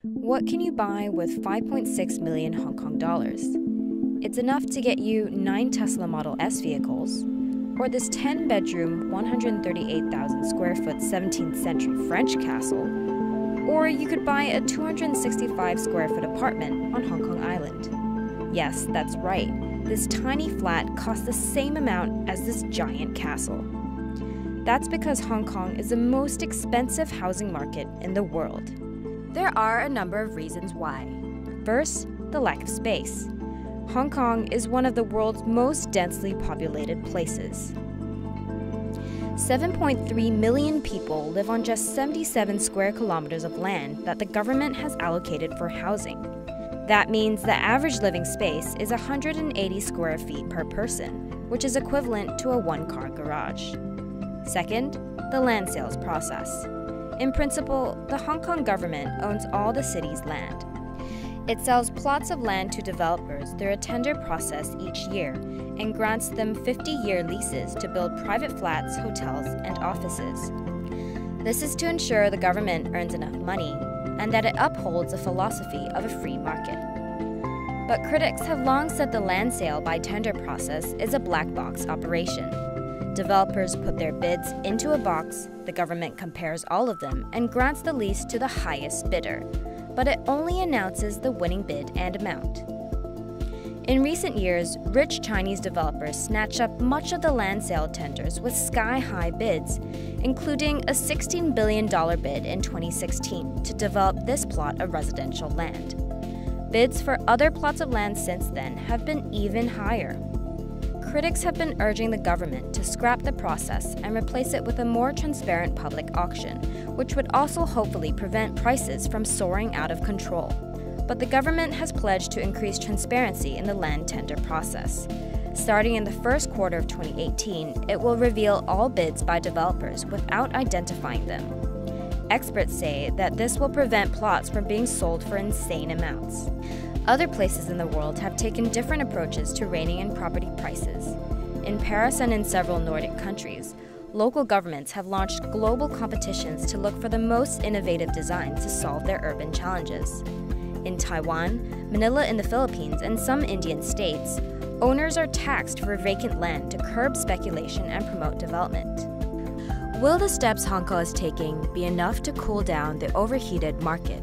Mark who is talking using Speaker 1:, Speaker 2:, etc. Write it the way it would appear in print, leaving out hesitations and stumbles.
Speaker 1: What can you buy with 5.6 million Hong Kong dollars? It's enough to get you 9 Tesla Model S vehicles, or this 10-bedroom, 138,000 square foot 17th century French castle, or you could buy a 265 square foot apartment on Hong Kong Island. Yes, that's right. This tiny flat costs the same amount as this giant castle. That's because Hong Kong is the most expensive housing market in the world. There are a number of reasons why. First, the lack of space. Hong Kong is one of the world's most densely populated places. 7.3 million people live on just 77 square kilometers of land that the government has allocated for housing. That means the average living space is 180 square feet per person, which is equivalent to a one-car garage. Second, the land sales process. In principle, the Hong Kong government owns all the city's land. It sells plots of land to developers through a tender process each year and grants them 50-year leases to build private flats, hotels, and offices. This is to ensure the government earns enough money and that it upholds a philosophy of a free market. But critics have long said the land sale by tender process is a black box operation. Developers put their bids into a box, the government compares all of them and grants the lease to the highest bidder, but it only announces the winning bid and amount. In recent years, rich Chinese developers snatched up much of the land sale tenders with sky-high bids, including a $16 billion bid in 2016 to develop this plot of residential land. Bids for other plots of land since then have been even higher. Critics have been urging the government to scrap the process and replace it with a more transparent public auction, which would also hopefully prevent prices from soaring out of control. But the government has pledged to increase transparency in the land tender process. Starting in the first quarter of 2018, it will reveal all bids by developers without identifying them. Experts say that this will prevent plots from being sold for insane amounts. Other places in the world have taken different approaches to reining in property prices. In Paris and in several Nordic countries, local governments have launched global competitions to look for the most innovative designs to solve their urban challenges. In Taiwan, Manila in the Philippines, and some Indian states, owners are taxed for vacant land to curb speculation and promote development. Will the steps Hong Kong is taking be enough to cool down the overheated market?